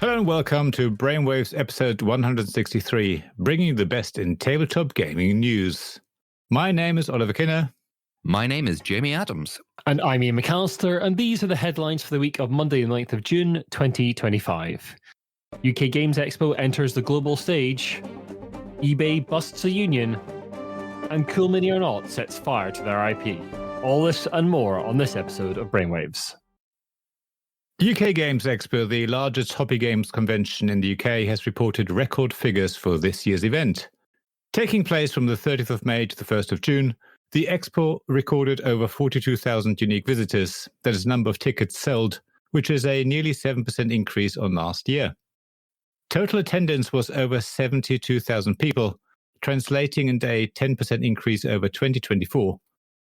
Hello and welcome to Brainwaves episode 163, bringing the best in tabletop gaming news. My name is Oliver Kinner. My name is Jamie Adams. And I'm Ian McAllister, and these are the headlines for the week of Monday, the 9th of June, 2025. UK Games Expo enters the global stage, eBay busts a union, and Cool Mini or Not sets fire to their IP. All this and more on this episode of Brainwaves. UK Games Expo, the largest hobby games convention in the UK, has reported record figures for this year's event. Taking place from the 30th of May to the 1st of June, the Expo recorded over 42,000 unique visitors. That is the number of tickets sold, which is a nearly 7% increase on last year. Total attendance was over 72,000 people, translating into a 10% increase over 2024.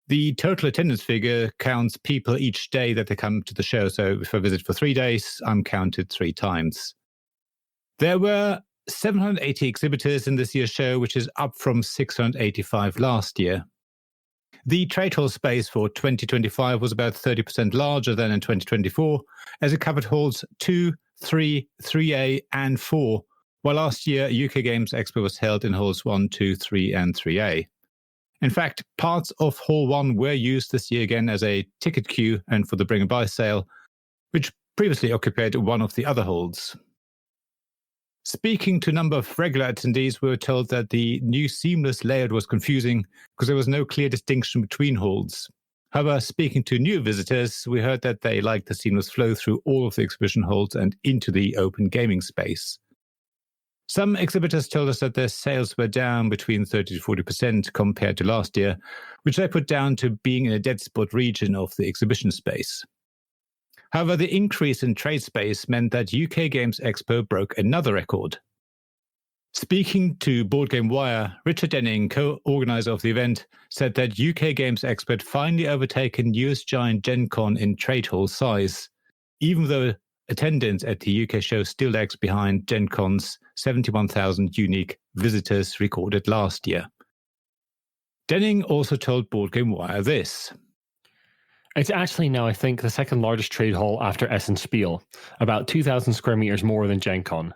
The total attendance figure counts people each day that they come to the show. So if I visit for 3 days, I'm counted 3 times. There were 780 exhibitors in this year's show, which is up from 685 last year. The trade hall space for 2025 was about 30% larger than in 2024, as it covered halls 2, 3, 3A, and 4, while last year UK Games Expo was held in halls 1, 2, 3, and 3A. In fact, parts of Hall 1 were used this year again as a ticket queue and for the bring and buy sale, which previously occupied one of the other halls. Speaking to a number of regular attendees, we were told that the new seamless layout was confusing because there was no clear distinction between halls. However, speaking to new visitors, we heard that they liked the seamless flow through all of the exhibition halls and into the open gaming space. Some exhibitors told us that their sales were down between 30 to 40% compared to last year, which they put down to being in a dead spot region of the exhibition space. However, the increase in trade space meant that UK Games Expo broke another record. Speaking to Board Game Wire, Richard Denning, co-organizer of the event, said that UK Games Expo had finally overtaken US giant Gen Con in trade hall size, even though attendance at the UK show still lags behind Gen Con's 71,000 unique visitors recorded last year. Denning also told Board Game Wire this. It's actually now, I think, the second largest trade hall after Escalation Spiel, about 2,000 square meters more than Gen Con.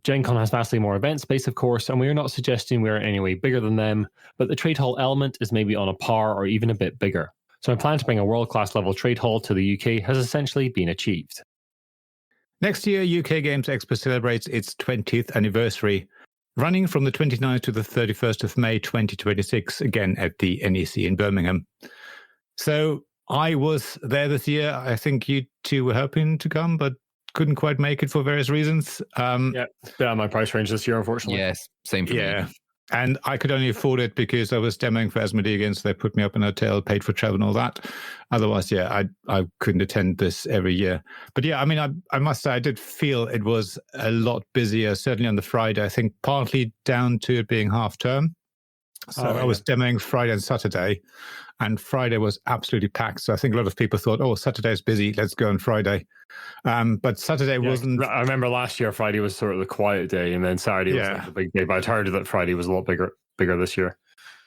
Gen Con has vastly more event space, of course, and we are not suggesting we are in any way bigger than them, but the trade hall element is maybe on a par or even a bit bigger. So my plan to bring a world-class level trade hall to the UK has essentially been achieved. Next year, UK Games Expo celebrates its 20th anniversary, running from the 29th to the 31st of May 2026, again at the NEC in Birmingham. So I was there this year. I think you two were hoping to come, but couldn't quite make it for various reasons. Yeah, bit out of my price range this year, unfortunately. Yes, same for me. And I could only afford it because I was demoing for Asmodee again, so they put me up in a hotel, paid for travel and all that. Otherwise, I couldn't attend this every year. But yeah, I mean, I must say I did feel it was a lot busier, certainly on the Friday, I think partly down to it being half term. So I was demoing Friday and Saturday, and Friday was absolutely packed. So I think a lot of people thought, oh, Saturday's busy, let's go on Friday. But Saturday wasn't. I remember last year Friday was sort of the quiet day, and then Saturday was like the big day. But I'd heard that Friday was a lot bigger this year.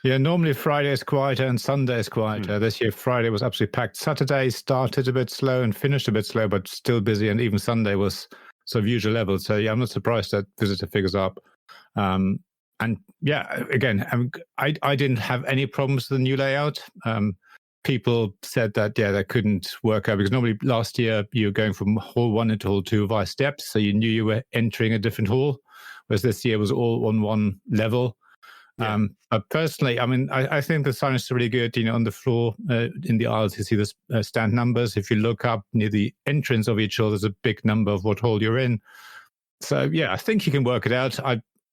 Yeah, normally Friday is quieter and Sunday is quieter. This year Friday was absolutely packed. Saturday started a bit slow and finished a bit slow, but still busy. And even Sunday was sort of usual level. So yeah, I'm not surprised that visitor figures are up. And yeah, again, I didn't have any problems with the new layout. People said that, they couldn't work out because normally last year you were going from hall 1 into hall 2 via steps. So you knew you were entering a different hall, whereas this year was all on one level. Yeah. But personally, I mean, I think the sign is really good. On the floor, in the aisles, you see the stand numbers. If you look up near the entrance of each hall, there's a big number of what hall you're in. So yeah, I think you can work it out.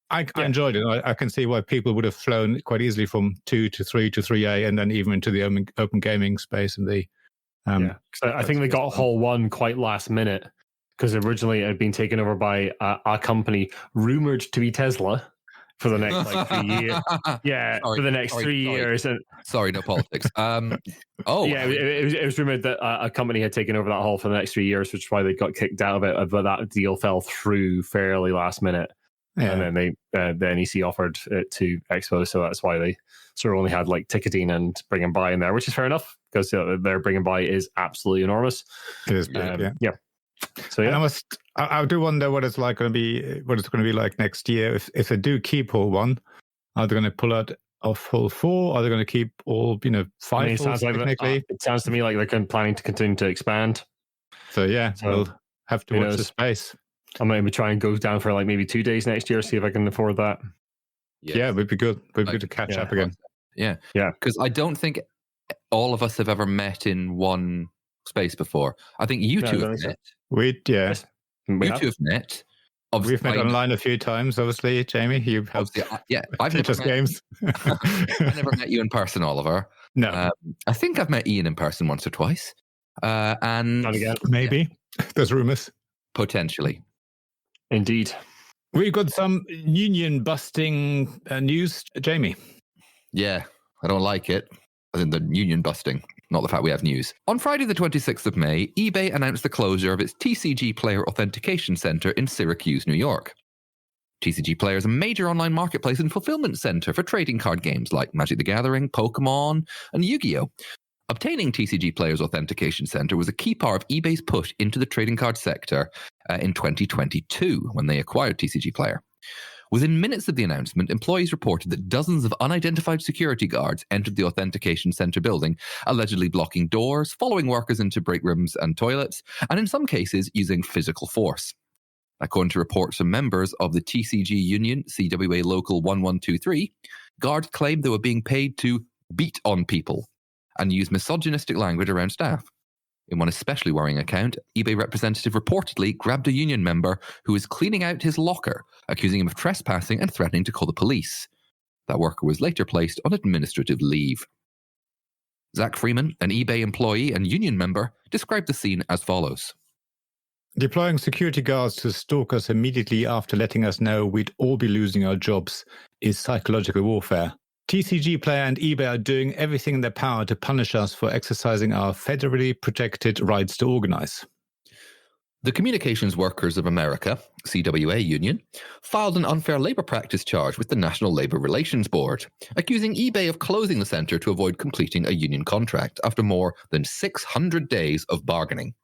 I enjoyed it. I can see why people would have flown quite easily from 2 to 3 to 3A and then even into the open gaming space. And I think they got Hall 1 quite last minute because originally it had been taken over by a company rumored to be Tesla for the next 3 years. Yeah, for the next 3 years. And sorry, no politics. It was rumored that a company had taken over that hall for the next 3 years, which is why they got kicked out of it. But that deal fell through fairly last minute. Yeah. And then the NEC offered it to Expo, so that's why they sort of only had ticketing and bring and buy in there, which is fair enough because their bring and buy is absolutely enormous. It is big, yeah. So And yeah, I do wonder what it's going to be like next year. If they do keep Hall 1, are they going to pull out of Hall 4? Are they going to keep all, 5 it halls sounds like technically? it sounds to me like they're planning to continue to expand. So yeah, So, we'll have to who watch knows? the space. I might maybe try and go down for like maybe 2 days next year, see if I can afford that. Yeah, it would be good. It would be good to catch yeah. up again. Yeah. Yeah. Because I don't think all of us have ever met in one space before. I think you No, I two don't have think so. met. Yes, we You have. two have met. We've met online a few times, obviously, Jamie. You've helped I've teach never us met, games. I never met you in person, Oliver. No. I think I've met Ian in person once or twice. And Not again. Maybe. There's rumours. potentially. Indeed. We've got some union busting news, Jamie. Yeah, I don't like it. As in the union busting, not the fact we have news. On Friday, the 26th of May, eBay announced the closure of its TCG Player Authentication Center in Syracuse, New York. TCG Player is a major online marketplace and fulfillment center for trading card games like Magic the Gathering, Pokemon, and Yu-Gi-Oh! Obtaining TCG Player's Authentication Center was a key part of eBay's push into the trading card sector in 2022 when they acquired TCG Player. Within minutes of the announcement, employees reported that dozens of unidentified security guards entered the Authentication Center building, allegedly blocking doors, following workers into break rooms and toilets, and in some cases using physical force. According to reports from members of the TCG Union, CWA Local 1123, guards claimed they were being paid to beat on people and use misogynistic language around staff. In one especially worrying account, eBay representative reportedly grabbed a union member who was cleaning out his locker, accusing him of trespassing and threatening to call the police. That worker was later placed on administrative leave. Zach Freeman, an eBay employee and union member, described the scene as follows. Deploying security guards to stalk us immediately after letting us know we'd all be losing our jobs is psychological warfare. TCG Player and eBay are doing everything in their power to punish us for exercising our federally protected rights to organize. The Communications Workers of America, CWA Union, filed an unfair labor practice charge with the National Labor Relations Board, accusing eBay of closing the center to avoid completing a union contract after more than 600 days of bargaining.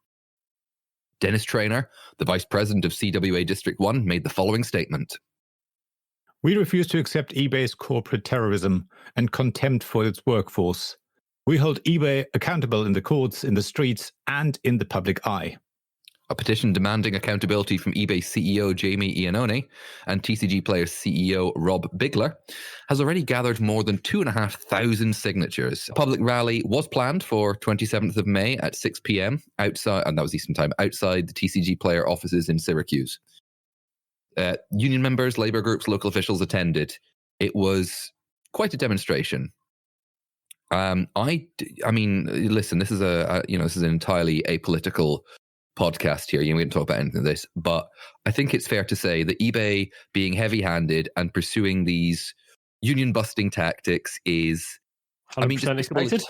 Dennis Traynor, the vice president of CWA District 1, made the following statement. We refuse to accept eBay's corporate terrorism and contempt for its workforce. We hold eBay accountable in the courts, in the streets, and in the public eye. A petition demanding accountability from eBay CEO Jamie Iannone and TCG Player's CEO Rob Bigler has already gathered more than 2,500 signatures. A public rally was planned for 27th of May at 6 p.m. outside, and that was Eastern Time, outside the TCG Player offices in Syracuse. Union members, labor groups, local officials attended. It was quite a demonstration. I mean, listen, this is this is an entirely apolitical podcast here. We didn't talk about anything of this, but I think it's fair to say that eBay being heavy-handed and pursuing these union-busting tactics is, 100% expected.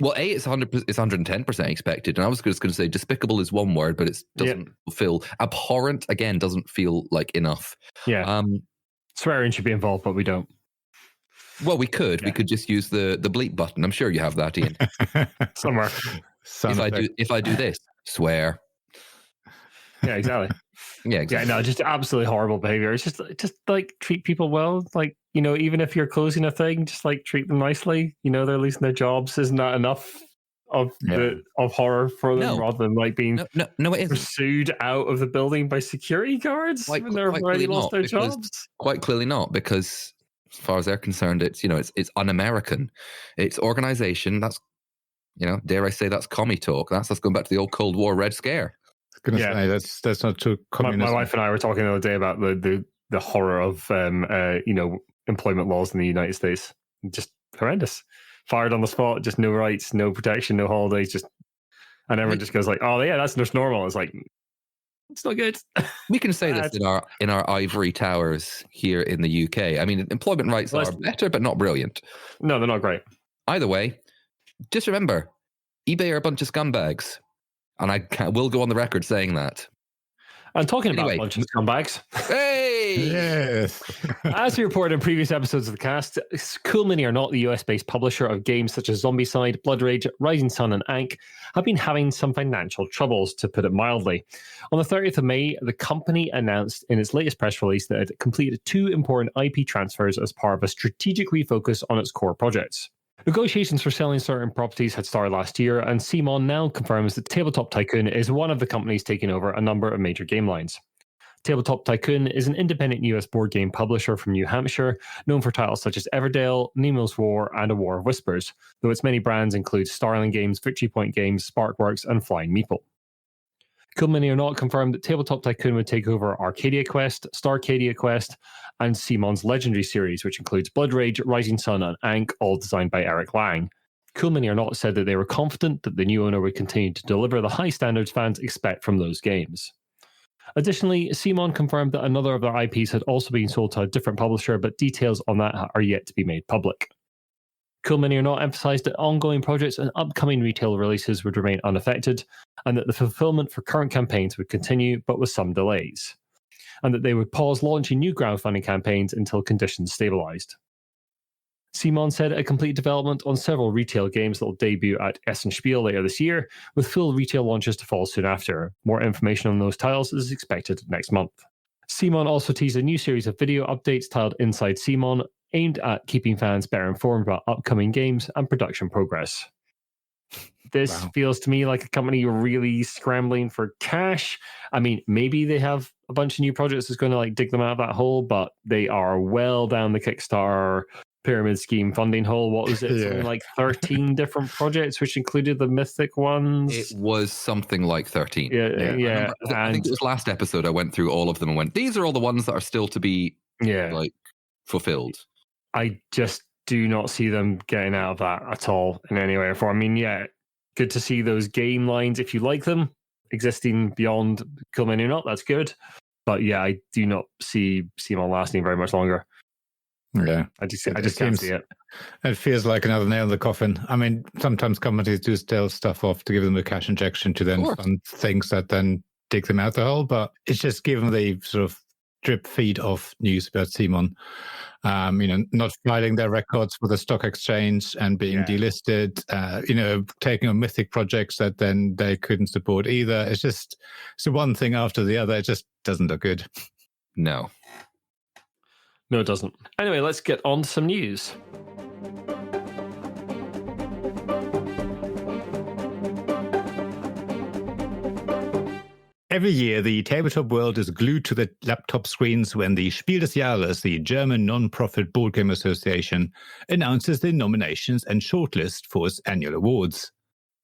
Well, it's 110% expected, and I was just going to say despicable is one word, but it doesn't feel abhorrent. Again, doesn't feel like enough. Yeah, swearing should be involved, but we don't. Well, we could just use the bleep button. I'm sure you have that, Ian. Somewhere. If I do this, swear. Yeah, exactly. Yeah, exactly. Yeah, no, just absolutely horrible behavior. It's just like treat people well. Like, even if you're closing a thing, just like treat them nicely. They're losing their jobs. Isn't that enough of horror for them rather than like being no, it isn't. pursued out of the building by security guards when they've already lost their jobs? Quite clearly not, because as far as they're concerned, it's it's un-American. It's organization. That's dare I say that's commie talk. That's going back to the old Cold War Red Scare. I was going to say that's not too communism. My wife and I were talking the other day about the horror of employment laws in the United States. Just horrendous. Fired on the spot, just no rights, no protection, no holidays, and everyone just goes like, "Oh yeah, that's just normal." It's like, it's not good. We can say this in our ivory towers here in the UK. I mean, employment rights are better, but not brilliant. No, they're not great. Either way, just remember, eBay are a bunch of scumbags. And I will go on the record saying that. And talking about Anyway. bunch of scumbags, Hey! Yes. as we reported in previous episodes of the cast, Cool Mini are not the US-based publisher of games such as Zombicide, Blood Rage, Rising Sun, and Ankh, have been having some financial troubles, to put it mildly. On the 30th of May, the company announced in its latest press release that it completed 2 important IP transfers as part of a strategic refocus on its core projects. Negotiations for selling certain properties had started last year, and CMON now confirms that Tabletop Tycoon is one of the companies taking over a number of major game lines. Tabletop Tycoon is an independent US board game publisher from New Hampshire, known for titles such as Everdale, Nemo's War, and A War of Whispers, though its many brands include Starling Games, Victory Point Games, Sparkworks, and Flying Meeple. Cool Mini or not confirmed that Tabletop Tycoon would take over Arcadia Quest, Starcadia Quest, and CMON's Legendary series, which includes Blood Rage, Rising Sun, and Ankh, all designed by Eric Lang. Cool Mini or not said that they were confident that the new owner would continue to deliver the high standards fans expect from those games. Additionally, CMON confirmed that another of their IPs had also been sold to a different publisher, but details on that are yet to be made public. Cool Mini or not emphasized that ongoing projects and upcoming retail releases would remain unaffected, and that the fulfillment for current campaigns would continue, but with some delays, and that they would pause launching new crowdfunding campaigns until conditions stabilized. CMON said it completed development on several retail games that will debut at Essen Spiel later this year, with full retail launches to follow soon after. More information on those titles is expected next month. CMON also teased a new series of video updates titled Inside CMON, aimed at keeping fans better informed about upcoming games and production progress. This feels to me like a company really scrambling for cash. I mean, maybe they have a bunch of new projects that's going to dig them out of that hole, but they are well down the Kickstarter pyramid scheme funding hole. What was it? Yeah. Something like 13 different projects, which included the mythic ones. It was something like 13. Yeah. I think it was last episode I went through all of them and went, these are all the ones that are still to be fulfilled. I just do not see them getting out of that at all in any way or form. I mean, good to see those game lines, if you like them, existing beyond Cool Mini or not. That's good. But I do not see CMON lasting very much longer. Yeah. I just can't see it. It feels like another nail in the coffin. I mean, sometimes companies do steal stuff off to give them a cash injection to then fund things that then dig them out the hole. But it's just given the sort of drip feed of news about CMON. Not filing their records for the stock exchange and being delisted, taking on mythic projects that then they couldn't support either. It's one thing after the other. It just doesn't look good. No, it doesn't. Anyway, let's get on to some news. Every year, the tabletop world is glued to the laptop screens when the Spiel des Jahres, the German non-profit board game association, announces the nominations and shortlist for its annual awards.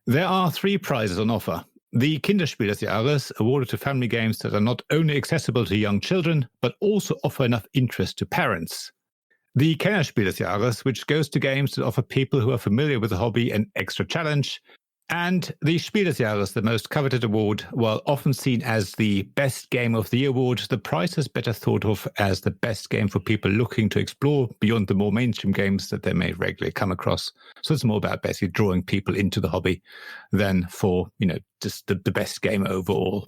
There are 3 prizes on offer. The Kinderspiel des Jahres, awarded to family games that are not only accessible to young children, but also offer enough interest to parents. The Kennerspiel des Jahres, which goes to games that offer people who are familiar with the hobby an extra challenge. And the Spiel des Jahres, the most coveted award, while often seen as the best game of the year award, the prize is better thought of as the best game for people looking to explore beyond the more mainstream games that they may regularly come across. So it's more about basically drawing people into the hobby than for, just the best game overall.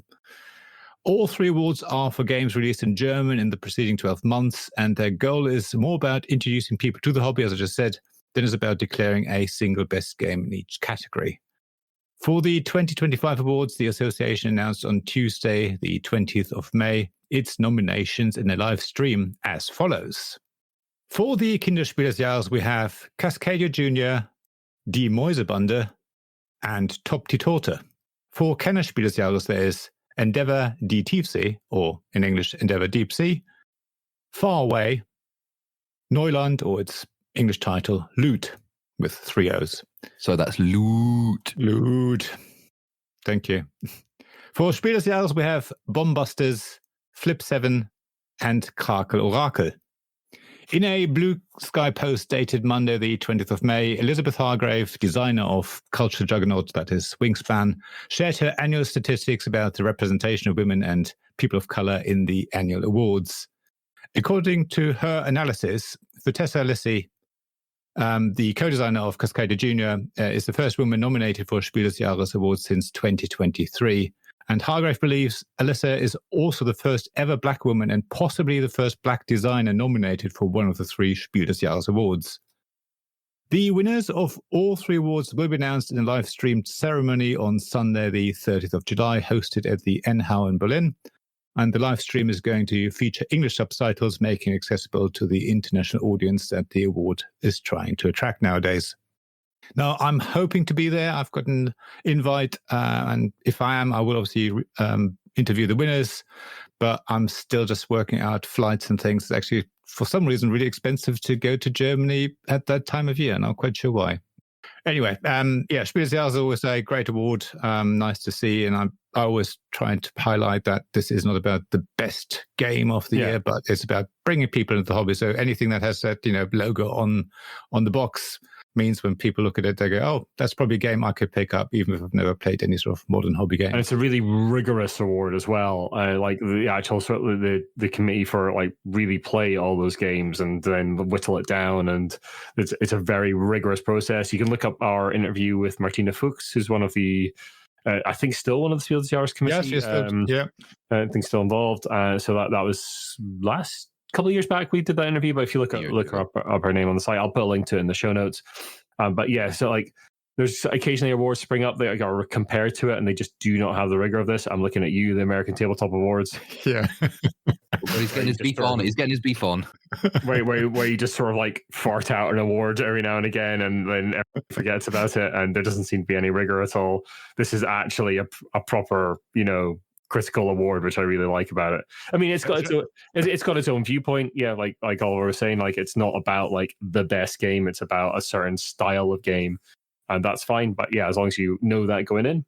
All 3 awards are for games released in German in the preceding 12 months, and their goal is more about introducing people to the hobby, as I just said, than is about declaring a single best game in each category. For the 2025 awards, the association announced on Tuesday, the 20th of May, its nominations in a live stream as follows. For the Kinderspiel des Jahres, we have Cascadia Junior, Die Mäusebande, and Top die Torte. For Kennerspiel des Jahres, there is Endeavour die Tiefsee, or in English, Endeavour Deep Sea, Far Away, Neuland, or its English title, Loot, with 3 O's. So that's Loot. Loot. Thank you. For Spiel des Jahres, we have Bombusters, Flip 7, and Krakel Orakel. In a Blue Sky post dated Monday, the 20th of May, Elizabeth Hargrave, designer of culture juggernaut that is Wingspan, shared her annual statistics about the representation of women and people of color in the annual awards. According to her analysis, Vitessa Lissi, the co-designer of Cascadia Junior, is the first woman nominated for Spiel des Jahres Awards since 2023. And Hargrave believes Alyssa is also the first ever black woman and possibly the first black designer nominated for one of the 3 Spiel des Jahres awards. The winners of all 3 awards will be announced in a live-streamed ceremony on Sunday, the 30th of July, hosted at the NHAU in Berlin. And the live stream is going to feature English subtitles, making it accessible to the international audience that the award is trying to attract nowadays. Now, I'm hoping to be there. I've got an invite, and if I am, I will obviously interview the winners, but I'm still just working out flights and things. It's actually, for some reason, really expensive to go to Germany at that time of year. Not quite sure why. Anyway, Spiel des Jahres is always a great award. Nice to see, and I'm always trying to highlight that this is not about the best game of the year, but it's about bringing people into the hobby. So anything that has that logo on the box means when people look at it, they go, "Oh, that's probably a game I could pick up, even if I've never played any sort of modern hobby game." And it's a really rigorous award as well. Like the actual sort of the committee for like really play all those games and then whittle it down, and it's a very rigorous process. You can look up our interview with Martina Fuchs, who's one of the I think still one of the Spiel des Jahres committee. Yes, I think still involved. So that was last couple of years back we did that interview, but if you look up her name on the site, I'll put a link to it in the show notes. But yeah, so like there's occasionally awards spring up that are compared to it, and they just do not have the rigor of this. I'm looking at you, the American Tabletop Awards. Yeah. He's getting his beef on. He's getting his beef on. Where you just sort of like fart out an award every now and again, and then everyone forgets about it, and there doesn't seem to be any rigor at all. This is actually a proper, critical award, which I really like about it. I mean, it's got its own viewpoint. Yeah, like Oliver was saying, like it's not about like the best game. It's about a certain style of game, and that's fine. But yeah, as long as you know that going in,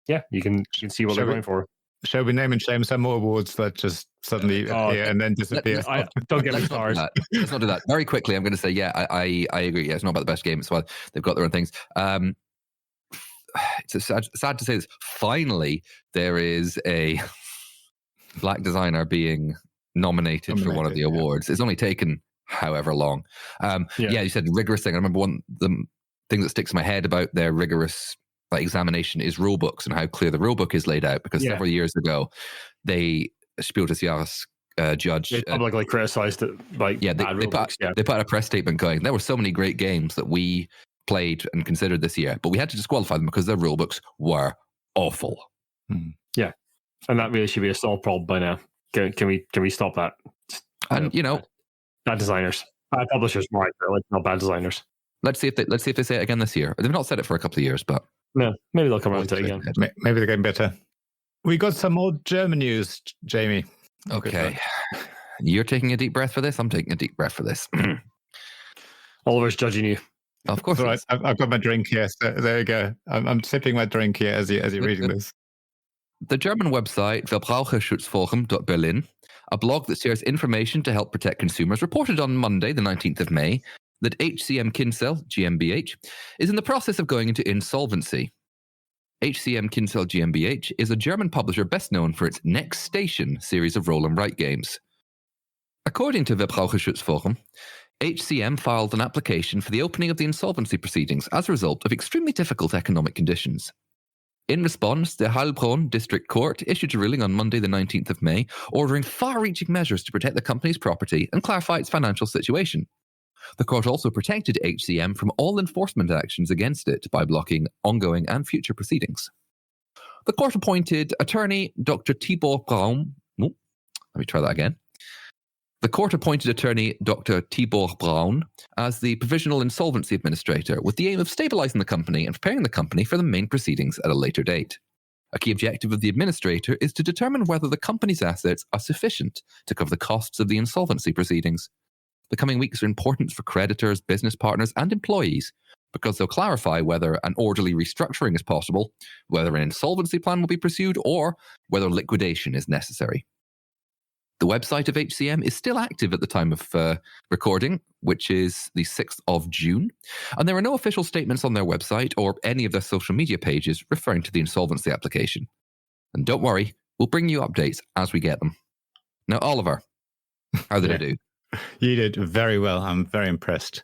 yeah, you can see what they're going for. Shall we name and shame some more awards that just suddenly appear and then disappear? Don't get me started. Let's not do that. Very quickly, I'm going to say, I agree. Yeah, it's not about the best game. It's why they've got their own things. It's sad to say this. Finally, there is a black designer being nominated for one of the awards. It's only taken however long. You said rigorous thing. I remember the thing that sticks in my head about their rigorous examination is rule books and how clear the rule book is laid out. Because several years ago, they Spiel des Jahres judge publicly criticized it. They put out a press statement going, there were so many great games that we played and considered this year, but we had to disqualify them because their rule books were awful. Yeah, and that really should be a solved problem by now. Can we stop that? And bad designers, bad publishers, more accurately, not bad designers. Let's see if they say it again this year. They've not said it for a couple of years, but no, maybe they'll come around to it again. Maybe they're getting better. We got some more German news, Jamie. Okay, you're taking a deep breath for this. I'm taking a deep breath for this. Oliver's judging you. Of course, right. I've got my drink here. So there you go. I'm sipping my drink here as you're reading this. The German website Verbraucherschutzforum.berlin, a blog that shares information to help protect consumers, reported on Monday, the 19th of May, that HCM Kinzel GmbH is in the process of going into insolvency. HCM Kinzel GmbH is a German publisher best known for its Next Station series of roll and write games. According to Verbraucherschutzforum, HCM filed an application for the opening of the insolvency proceedings as a result of extremely difficult economic conditions. In response, the Heilbronn District Court issued a ruling on Monday, the 19th of May, ordering far-reaching measures to protect the company's property and clarify its financial situation. The court also protected HCM from all enforcement actions against it by blocking ongoing and future proceedings. The court appointed attorney Dr. Tibor Braun. Let me try that again. The court appointed attorney Dr. Tibor Braun as the provisional insolvency administrator with the aim of stabilizing the company and preparing the company for the main proceedings at a later date. A key objective of the administrator is to determine whether the company's assets are sufficient to cover the costs of the insolvency proceedings. The coming weeks are important for creditors, business partners, and employees because they'll clarify whether an orderly restructuring is possible, whether an insolvency plan will be pursued, or whether liquidation is necessary. The website of HCM is still active at the time of recording, which is the 6th of June, and there are no official statements on their website or any of their social media pages referring to the insolvency application. And don't worry, we'll bring you updates as we get them. Now, Oliver, how did I do? You did very well. I'm very impressed.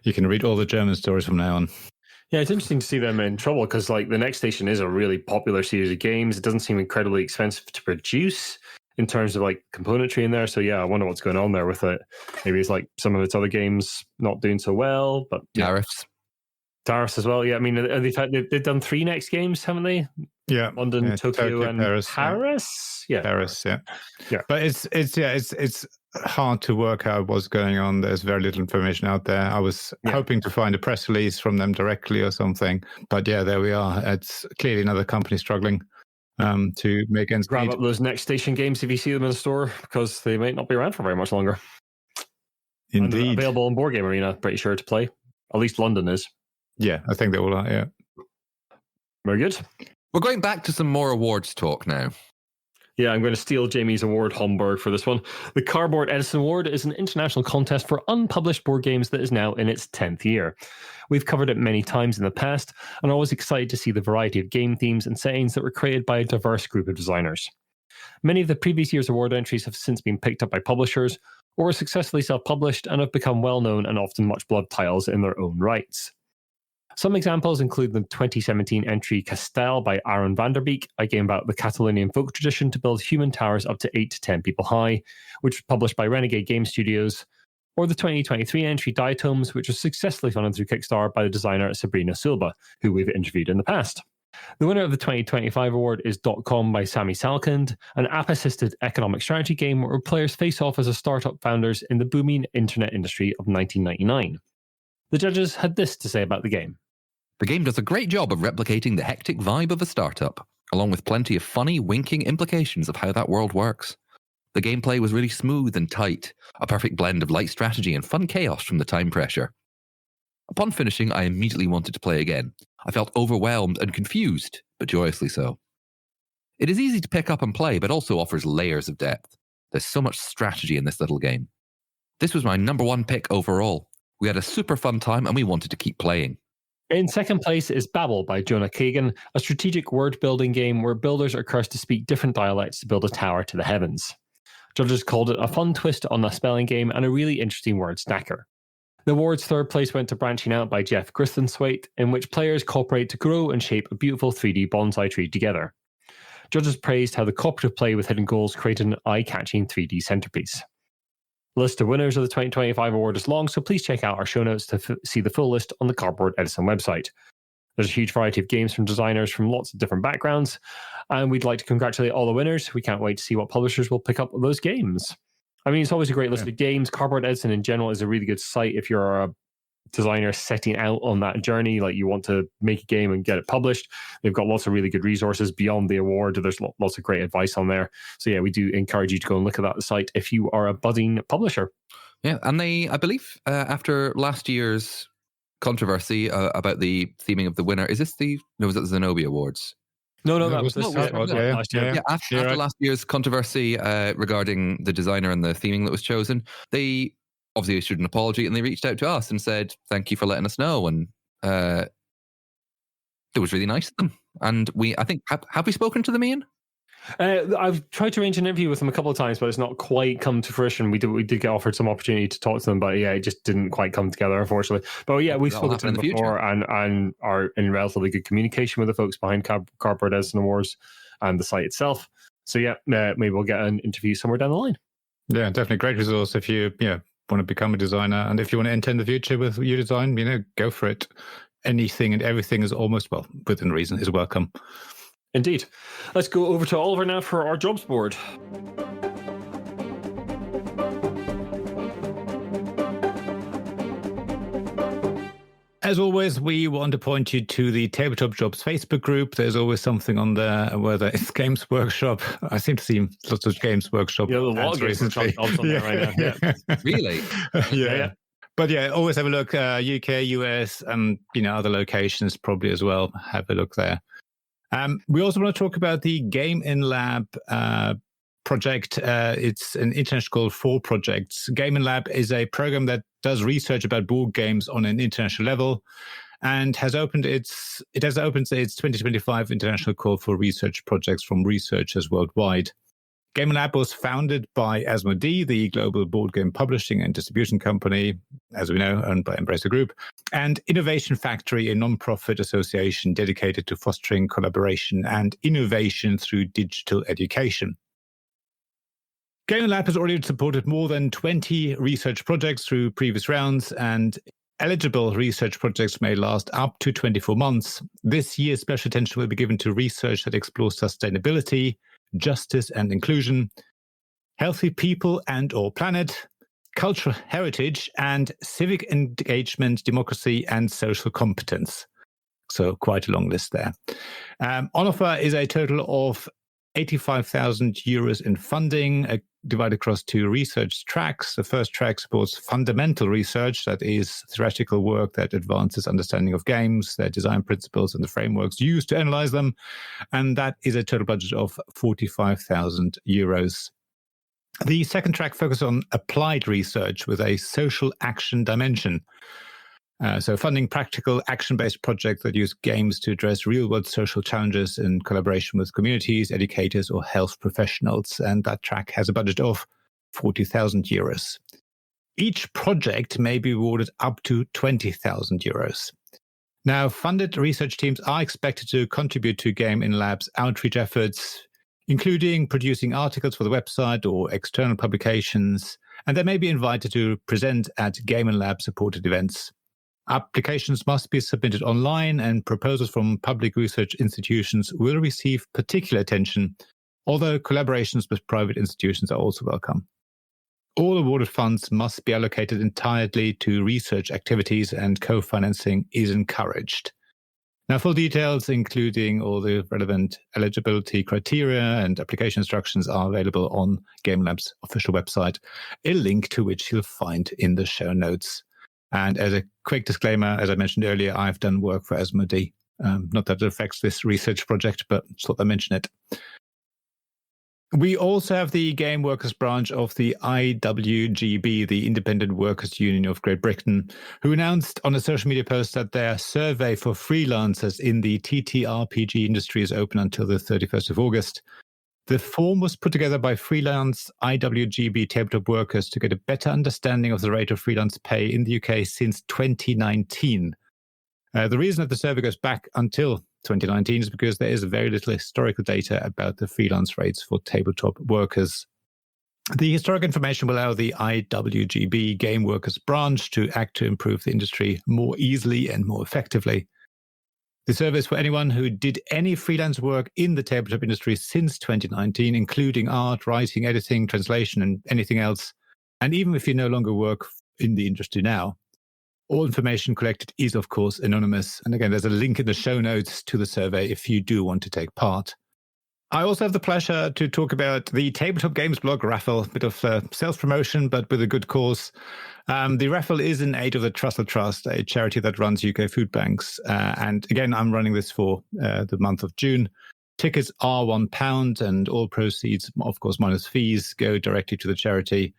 You can read all the German stories from now on. Yeah, it's interesting to see them in trouble because, like, the Next Station is a really popular series of games. It doesn't seem incredibly expensive to produce in terms of like componentry in there. So yeah, I wonder what's going on there with it. Maybe it's like some of its other games not doing so well, but yeah. Jahres as well. Yeah, I mean, they've done 3 Next games, haven't they? Yeah, London, Tokyo, and Paris. Yeah, Paris. Yeah. But it's hard to work out what's going on. There's very little information out there. I was hoping to find a press release from them directly or something, but yeah, there we are. It's clearly another company struggling to make ends meet. Grab up those Next Station games if you see them in the store, because they might not be around for very much longer. Indeed, and available on Board Game Arena, pretty sure to play. At least London is. Yeah, I think they all are. Yeah, very good. We're going back to some more awards talk now. Yeah, I'm going to steal Jamie's award, Homburg, for this one. The Cardboard Edison Award is an international contest for unpublished board games that is now in its 10th year. We've covered it many times in the past, and are always excited to see the variety of game themes and settings that were created by a diverse group of designers. Many of the previous year's award entries have since been picked up by publishers, or are successfully self-published and have become well-known and often much-beloved titles in their own rights. Some examples include the 2017 entry Castel by Aaron van der Beek, a game about the Catalonian folk tradition to build human towers up to 8 to 10 people high, which was published by Renegade Game Studios, or the 2023 entry Diatomes, which was successfully funded through Kickstarter by the designer Sabrina Silva, who we've interviewed in the past. The winner of the 2025 award is .com by Sami Salkind, an app-assisted economic strategy game where players face off as a startup founders in the booming internet industry of 1999. The judges had this to say about the game. The game does a great job of replicating the hectic vibe of a startup, along with plenty of funny, winking implications of how that world works. The gameplay was really smooth and tight, a perfect blend of light strategy and fun chaos from the time pressure. Upon finishing, I immediately wanted to play again. I felt overwhelmed and confused, but joyously so. It is easy to pick up and play, but also offers layers of depth. There's so much strategy in this little game. This was my number 1 pick overall. We had a super fun time and we wanted to keep playing. In second place is Babel by Jonah Kagan, a strategic word-building game where builders are cursed to speak different dialects to build a tower to the heavens. Judges called it a fun twist on a spelling game and a really interesting word stacker. The award's third place went to Branching Out by Jeff Gristhwaite, in which players cooperate to grow and shape a beautiful 3D bonsai tree together. Judges praised how the cooperative play with hidden goals created an eye-catching 3D centerpiece. The list of winners of the 2025 award is long, so please check out our show notes to see the full list on the Cardboard Edison website. There's a huge variety of games from designers from lots of different backgrounds, and we'd like to congratulate all the winners. We can't wait to see what publishers will pick up those games. I mean, it's always a great list of games. Cardboard Edison in general is a really good site if you're a designer setting out on that journey, like you want to make a game and get it published. They've got lots of really good resources beyond the award. There's lots of great advice on there. So yeah, we do encourage you to go and look at that site if you are a budding publisher. Yeah, and they, I believe, after last year's controversy about the theming of the winner, was that the Zenobia Awards? No, that was last year. Yeah, after last year's controversy regarding the designer and the theming that was chosen, they obviously issued an apology and they reached out to us and said, thank you for letting us know. And it was really nice of them. And I think, have we spoken to them, Ian? I've tried to arrange an interview with them a couple of times, but it's not quite come to fruition. We did get offered some opportunity to talk to them, but yeah, it just didn't quite come together, unfortunately. But yeah, we've spoken to them before and are in relatively good communication with the folks behind Cardboard Edison Awards and the site itself. So yeah, maybe we'll get an interview somewhere down the line. Yeah, definitely great resource if you want to become a designer, and if you want to enter in the future with your design, go for it. Anything and everything is almost, within reason, is welcome. Indeed. Let's go over to Oliver now for our jobs board. As always, we want to point you to the Tabletop Jobs Facebook group. There's always something on there, whether it's Games Workshop. I seem to see lots of Games Workshop. Yeah, a lot of Games Workshop jobs on there right now. Yeah. Really? Yeah. But yeah, always have a look. UK, US, and other locations probably as well. Have a look there. We also want to talk about the Game in Lab project. It's an international called 4 projects. Game in Lab is a program that does research about board games on an international level, and has opened its 2025 international call for research projects from researchers worldwide. Game Lab was founded by Asmodee, the global board game publishing and distribution company, as we know, owned by Embracer Group, and Innovation Factory, a non-profit association dedicated to fostering collaboration and innovation through digital education. Game Lab has already supported more than 20 research projects through previous rounds, and eligible research projects may last up to 24 months. This year, special attention will be given to research that explores sustainability, justice and inclusion, healthy people and or planet, cultural heritage, and civic engagement, democracy, and social competence. So quite a long list there. On offer is a total of 85,000 euros in funding, divided across 2 research tracks. The first track supports fundamental research, that is theoretical work that advances understanding of games, their design principles, and the frameworks used to analyze them. And that is a total budget of 45,000 euros. The second track focuses on applied research with a social action dimension. So funding practical action-based projects that use games to address real-world social challenges in collaboration with communities, educators, or health professionals. And that track has a budget of 40,000 euros. Each project may be awarded up to 20,000 euros. Now, funded research teams are expected to contribute to Game in Lab's outreach efforts, including producing articles for the website or external publications, and they may be invited to present at Game in Lab supported events. Applications must be submitted online, and proposals from public research institutions will receive particular attention, although collaborations with private institutions are also welcome. All awarded funds must be allocated entirely to research activities, and co-financing is encouraged. Now, full details, including all the relevant eligibility criteria and application instructions, are available on Game Lab's official website, a link to which you'll find in the show notes. And as a quick disclaimer, as I mentioned earlier, I've done work for Asmodee. Not that it affects this research project, but just thought I'd mention it. We also have the Game Workers branch of the IWGB, the Independent Workers Union of Great Britain, who announced on a social media post that their survey for freelancers in the TTRPG industry is open until the 31st of August. The form was put together by freelance IWGB tabletop workers to get a better understanding of the rate of freelance pay in the UK since 2019. The reason that the survey goes back until 2019 is because there is very little historical data about the freelance rates for tabletop workers. The historic information will allow the IWGB Game Workers branch to act to improve the industry more easily and more effectively. The survey is for anyone who did any freelance work in the tabletop industry since 2019, including art, writing, editing, translation, and anything else. And even if you no longer work in the industry now, all information collected is, of course, anonymous. And again, there's a link in the show notes to the survey if you do want to take part. I also have the pleasure to talk about the tabletop games blog Raffle, a bit of self-promotion, but with a good cause. The Raffle is in aid of the Trussell Trust, a charity that runs UK food banks. And again, I'm running this for the month of June. Tickets are £1, and all proceeds, of course, minus fees, go directly to the charity.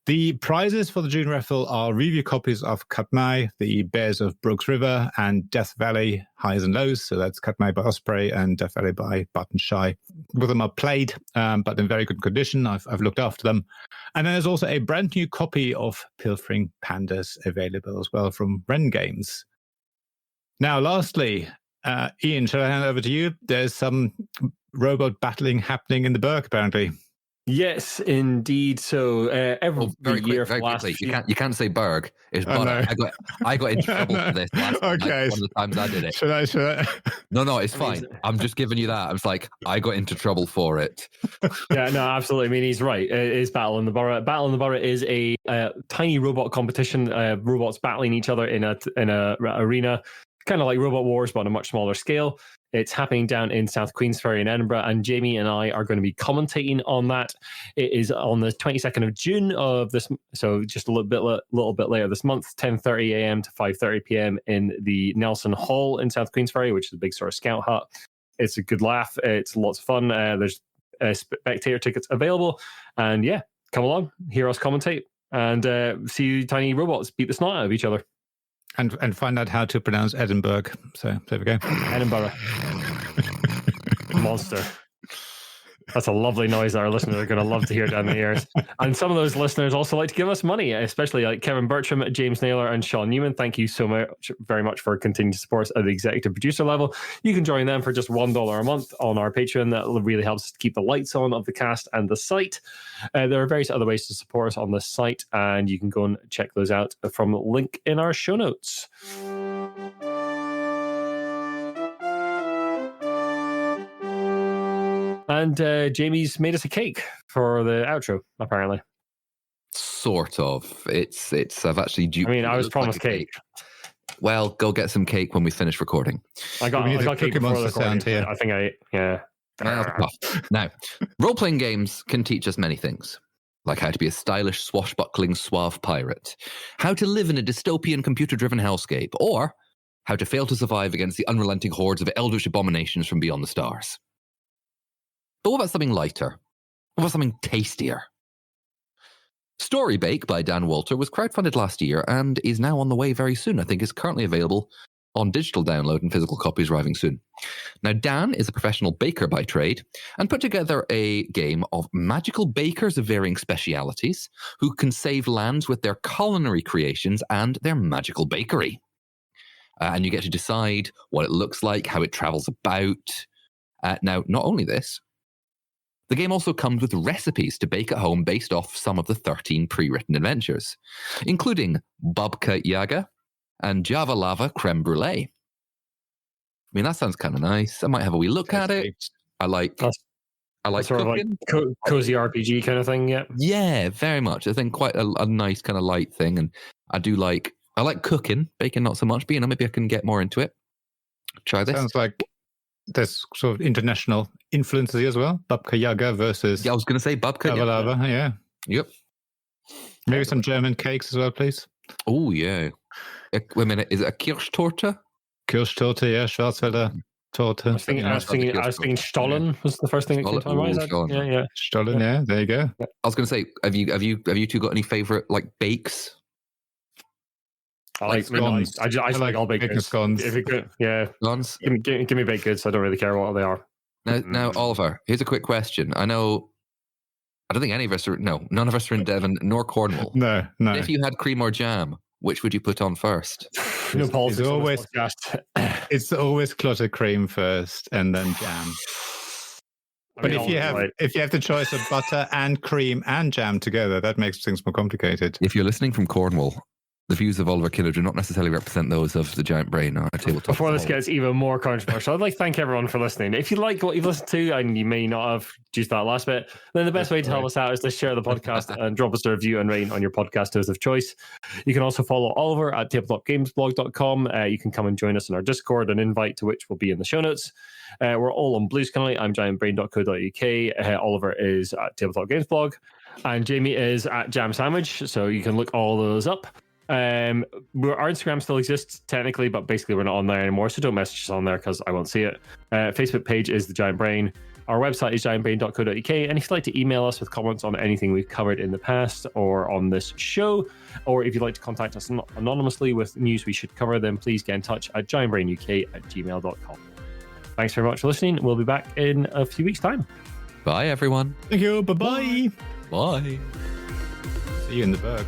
The prizes for the June Raffle are review copies of Katmai, The Bears of Brooks River, and Death Valley, Highs and Lows. So that's Katmai by Osprey and Death Valley by Button Shy. Both of them are played, but in very good condition. I've looked after them. And then there's also a brand new copy of Pilfering Pandas available as well from Wren Games. Now, lastly, Ian, shall I hand over to you? There's some robot battling happening in the Burgh, apparently. Yes, indeed. So every year for last quickly, you can't say Burgh. It's Burgh. I got into trouble for this last time. Okay. One of the times I did it. Should I? No, it's fine. I'm just giving you that. I was like, I got into trouble for it. Yeah, no, absolutely. I mean, he's right. It is Battle in the Burgh. Battle in the Burgh is a tiny robot competition. Robots battling each other in a arena, kind of like Robot Wars, but on a much smaller scale. It's happening down in South Queensferry in Edinburgh, and Jamie and I are going to be commentating on that. It is on the 22nd of June of this, so just a little bit later this month, 10:30 a.m. to 5:30 p.m. in the Nelson Hall in South Queensferry, which is a big sort of scout hut. It's a good laugh. It's lots of fun. There's spectator tickets available, and yeah, come along, hear us commentate, and see tiny robots beat the snot out of each other. And find out how to pronounce Edinburgh. So there we go. Edinburgh. Monster. That's a lovely noise that our listeners are going to love to hear down the ears. And some of those listeners also like to give us money, especially like Kevin Bertram, James Naylor, and Shaun Newman. Thank you so much, very much for continuing to support us at the executive producer level. You can join them for just $1 a month on our Patreon. That really helps us to keep the lights on of the cast and the site. There are various other ways to support us on the site, and you can go and check those out from the link in our show notes. And Jamie's made us a cake for the outro, apparently. Sort of. It's. I've actually. I was promised cake. Well, go get some cake when we finish recording. I got cake before the recording. Here. I think I ate. Yeah. Now, role-playing games can teach us many things, like how to be a stylish, swashbuckling, suave pirate, how to live in a dystopian, computer-driven hellscape, or how to fail to survive against the unrelenting hordes of eldritch abominations from beyond the stars. But what about something lighter? What about something tastier? StoryBake by Dan Walter was crowdfunded last year and is now on the way very soon. I think it's currently available on digital download and physical copies arriving soon. Now, Dan is a professional baker by trade and put together a game of magical bakers of varying specialities who can save lands with their culinary creations and their magical bakery. And you get to decide what it looks like, how it travels about. Now, not only this, the game also comes with recipes to bake at home based off some of the 13 pre-written adventures, including Babka Yaga and Java Lava Creme Brulee. I mean, that sounds kind of nice. I might have a wee look at it. I like sort cooking. Of like cozy RPG kind of thing, yeah. Yeah, very much. I think quite a nice kind of light thing, and I like cooking, baking not so much, but maybe I can get more into it. Try this. Sounds like there's sort of international influences as well. Babka Yaga versus... Yeah, I was going to say Babka Yaga. Lava, yeah. Yep. Maybe some German cakes as well, please. Oh, yeah. Wait a minute, is it a Kirschtorte? Kirschtorte, yeah, Schwarzwälder Torte. I was thinking Stollen was the first thing that came to my mind. Yeah. Stollen, yeah, there you go. I was going to say, have you two got any favorite like bakes? I like scones. I like all baked goods. Scones. If you could, yeah. Scones? Give me baked goods. I don't really care what they are. Now, Oliver, here's a quick question. I don't think any of us none of us are in Devon nor Cornwall. No. If you had cream or jam, which would you put on first? No politics on this podcast. It's always clotted cream first and then jam. But if you have the choice of butter and cream and jam together, that makes things more complicated. If you're listening from Cornwall, the views of Oliver Kidder do not necessarily represent those of the Giant Brain or Tabletop. Before this gets even more controversial, I'd like to thank everyone for listening. If you like what you've listened to, and you may not have used that last bit, then the best way to help us out is to share the podcast and drop us a review and rate on your podcast host of choice. You can also follow Oliver at tabletopgamesblog.com. You can come and join us in our Discord, an invite to which will be in the show notes. We're all on Blue Sky. I'm giantbrain.co.uk. Oliver is at Tabletop Games Blog, and Jamie is at Jam Sandwich. So you can look all those up. Our Instagram still exists technically, but basically we're not on there anymore, so don't message us on there because I won't see it. Facebook page is The Giant Brain. Our website is giantbrain.co.uk, and if you'd like to email us with comments on anything we've covered in the past or on this show, or if you'd like to contact us anonymously with news we should cover, then please get in touch at giantbrainuk@gmail.com. Thanks very much for listening. We'll be back in a few weeks' time. Bye, everyone. Thank you. Bye-bye. Bye. See you in the Burgh.